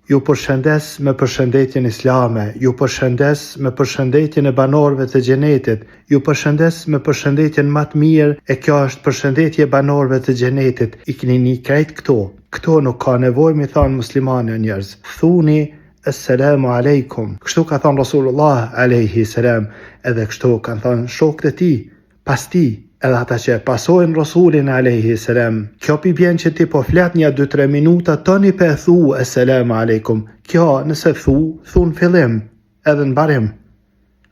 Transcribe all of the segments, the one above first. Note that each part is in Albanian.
Ju përshëndes me përshëndetjen islame, ju përshëndes me përshëndetjen e banorëve të xhenetit, ju përshëndes me përshëndetjen më të mirë, e kjo është përshëndetje e banorëve të xhenetit. I keni një krejt këto nuk ka nevojë mi thonë muslimane njerëz. Thuni Assalamu alaikum. Kështu ka thonë Rasulullah alayhi salam, edhe kështu kanë thonë shokët e tij, pas tij, edhe ata që pasojnë Rasulin alayhi salam. Kjo pi bjen që ti po flet një 2-3 minuta, tani pe thu Assalamu alaikum. Kjo nëse thun fillim edhe në barim.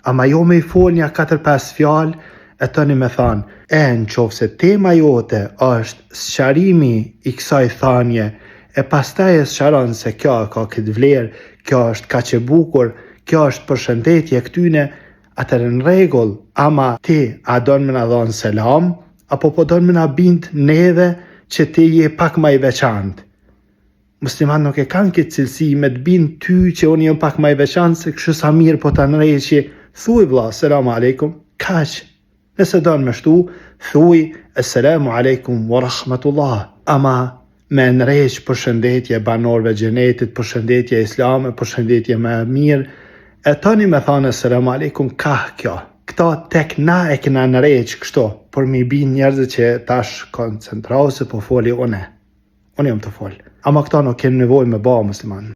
Ama jo me i fol një 4-5 fjalë, e tani me thanë, në qofë se tema jote është sqarimi i kësaj thanje, e pastaj e sqaron se kjo ka këtë vlerë, kjo është kaq e bukur, kjo është përshëndetje këtyne, atëherë në rregull, ama ti a don me na dhon selam, apo po don me na bind neve që ti je pak më i veçantë? Musliman nuk e kanë këtë cilësi me të bind ty që unë jam pak më i veçantë, se kështu sa mirë po ta nrejqi, thuj vlla, selam aleikum, kaq. Nëse don me shtu, thuj Assalamu alaikum wa rahmatullah. Ama me nrejq përshëndetje banorëve xhenetit, përshëndetje islame, përshëndetje më mirë, e tani me thonë Assalamu alaikum, ka kjo. Këta tek na e kena nrejq kështu, por mi bin njerëzit që tash koncentrau se po foli une jam të fol. Ama këta nuk kenë nevojë me ba musliman.